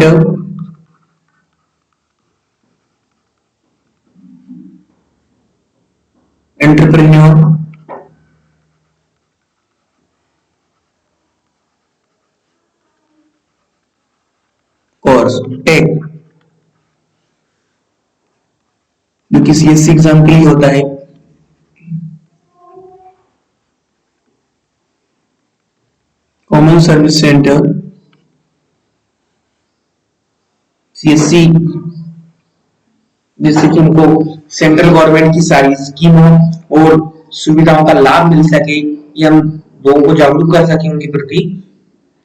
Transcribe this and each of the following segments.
Centre, entrepreneur, course, take जो कि CSC exam के लिए होता है। कॉमन सर्विस सेंटर, सीएससी, जिससे कि उनको सेंट्रल गवर्नमेंट की सारी स्कीमों और सुविधाओं का लाभ मिल सके, ये हम लोगों को जागरूक कर सके उनके प्रति।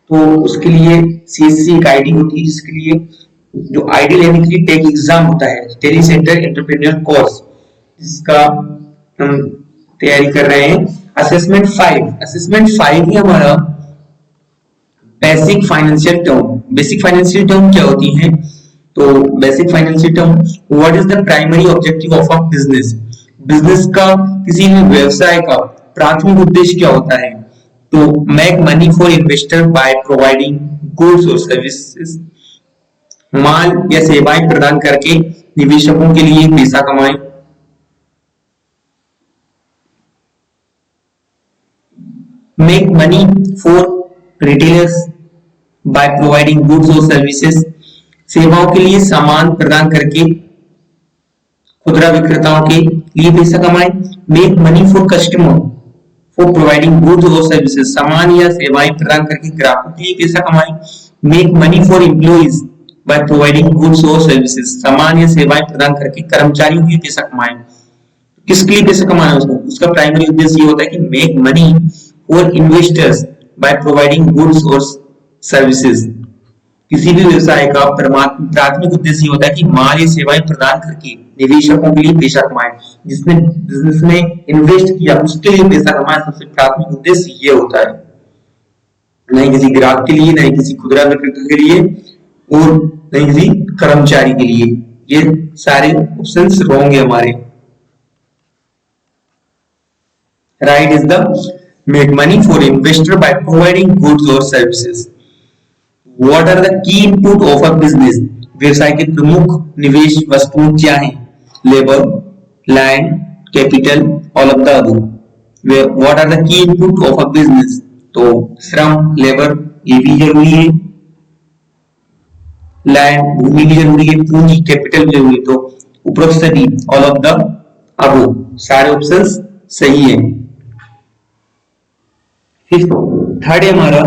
तो उसके लिए सीएससी एक आईडी होती है, जिसके लिए जो आईडी लेने के लिए टेक एग्जाम होता है, टेली सेंटर एंटरप्रेन्योर कोर्स, जिसका हम तैयारी कर रहे हैं। असेसमेंट 5 ही हमारा basic financial term. Basic financial term क्या होती है? तो basic financial term, what is the primary objective of a business? Business का, किसी भी व्यवसाय का प्राथमिक उद्देश्य क्या होता है? तो make money for investor by providing goods और सर्विसेज, माल या सेवाएं प्रदान करके निवेशकों के लिए पैसा कमाएं। Make money for retailers by providing goods और सर्विसेज, सेवाओं के लिए सामान प्रदान करके खुदरा विक्रेताओं के लिए पैसा कमाएं। Make money for customer for providing goods और सर्विसेज, सामान या सेवाएं प्रदान करके ग्राहकों के लिए पैसा कमाएं। Make money for employees by providing goods और सर्विसेज, सामान या सेवाएं प्रदान करके कर्मचारियों के लिए पैसा कमाएं। किसके लिए पैसा कमाना है उसको? उसका प्राइमरी उद्देश्य ये होता है कि make money for investors by providing goods और सर्विसेज। किसी भी व्यवसाय का प्राथमिक उद्देश्य होता है कि माल या सेवाएं प्रदान करके निवेशकों के लिए पैसा कमाए। जिसने बिजनेस में इन्वेस्ट किया उसके लिए पैसा कमाए, सबसे प्राथमिक उद्देश्य ये होता है। नहीं किसी ग्राहक के लिए, नहीं किसी खुदरा विक्रेता के लिए, और नहीं किसी कर्मचारी के लिए। ये सारे ऑप्शंस रॉन्ग है हमारे। Right is the make money for investor by providing goods और services. What are the key input of a business? व्यवसाय के प्रमुख निवेश वस्तुएं क्या हैं? Labour, land, capital, all of the above. What are the key input of a business? तो श्रम, लेबर, ये भी जरूरी है। लैंड, भूमि भी जरूरी है। पूंजी, कैपिटल भी जरूरी है। तो उपरोक्त सभी, ऑल ऑफ द अबव, सारे ऑप्शंस सही है। थर्ड है हमारा,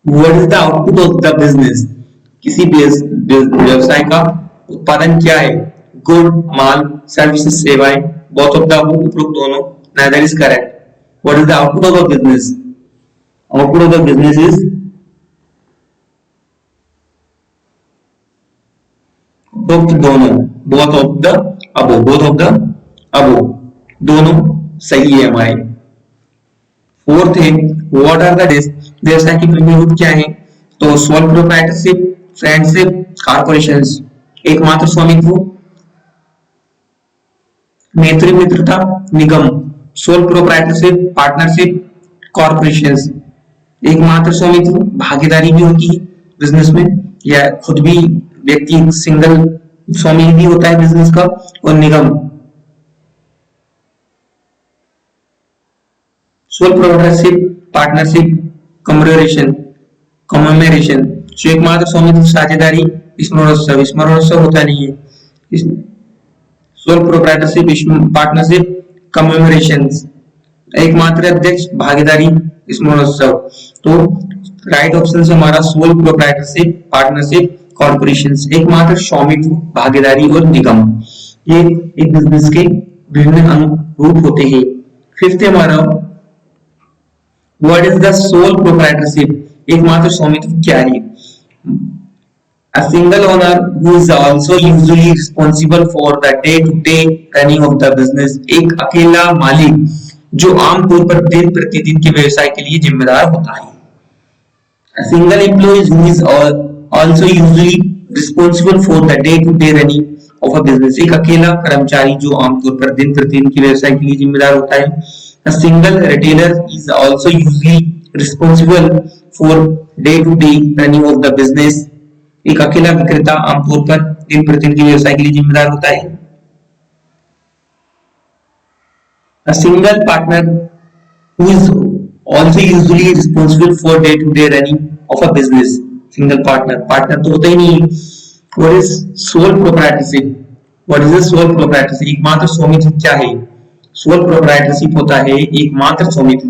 What is the output of the business? किसी व्यवसाय का उत्पादन क्या है? गुड, माल, सर्विसेज, सेवाएं, both of the above, उपरोक्त दोनों, neither is correct. What is the output of a business? Output of the business is उपरोक्त दोनों, both of the above, दोनों सही है हमारे। फोर्थ है, व्हाट आर द व्यवसाय की प्रमुख क्या है? तो सोल प्रोप्राइटरशिप, फ्रेंडशिप, कॉर्पोरेशंस, एकमात्र स्वामित्व, मैत्री मित्रता, निगम। Sole proprietorship, partnership, corporations. एकमात्र स्वामित्व, भागीदारी भी होती है बिजनेस में, या खुद भी व्यक्ति सिंगल स्वामी भी होता है बिजनेस का, और निगम। सोल प्रोप्राइटरशिप, पार्टनरशिप, कमेमोरेशन, जो एकमात्र स्वामित्व, साझेदारी, स्मरणोत्सव होता नहीं है। सोल प्रोप्राइटरशिप, पार्टनरशिप, कमेमोरेशन, एकमात्र अध्यक्ष, भागीदारी, स्मरणोत्सव। तो राइट ऑप्शन से हमारा सोल प्रोप्राइटरशिप, पार्टनरशिप, कॉर्पोरेशंस, एकमात्र स्वामित्व, भागीदारी और निगम। ये एक बिजनेस के विभिन्न अनुरूप होते हैं। फिफ्थ है हमारा, What is the sole proprietorship? एकमात्र स्वामित्व क्या है? A single owner who is also usually responsible for the day-to-day running of the business. एक अकेला मालिक जो आमतौर पर दिन प्रतिदिन के व्यवसाय के लिए जिम्मेदार होता है। A single employee who is also usually responsible for the day-to-day running of a business. एक अकेला कर्मचारी जो आमतौर पर दिन प्रतिदिन के व्यवसाय के लिए जिम्मेदार होता है। A single retailer is also usually responsible for day to day running of the business. एक अकेला विक्रेता आमतौर पर दिन प्रतिदिन के व्यवसाय के लिए जिम्मेदार होता है। A single partner who is also usually responsible for day-to-day running of a business. Single partner तो होता ही नहीं। What is sole proprietorship? What is the sole proprietorship? एकमात्र स्वामित्व क्या है? Sole proprietorship होता है एकमात्र स्वामित्व।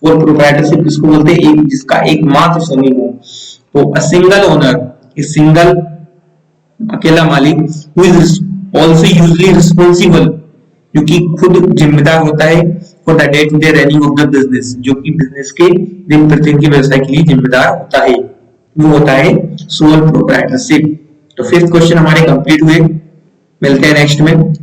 Sole proprietorship किसको बोलते हैं? एक जिसका एकमात्र स्वामी हो। तो a single owner, a single अकेला मालिक, who is also usually responsible, जो कि खुद जिम्मेदार होता है for the day to day running of the business, जो कि बिजनेस के दिन प्रतिदिन के व्यवसाय के लिए जिम्मेदार होता है, वो होता है सोल प्रोप्राइटरशिप। तो फिफ्थ क्वेश्चन हमारे कंप्लीट हुए। मिलते हैं नेक्स्ट में।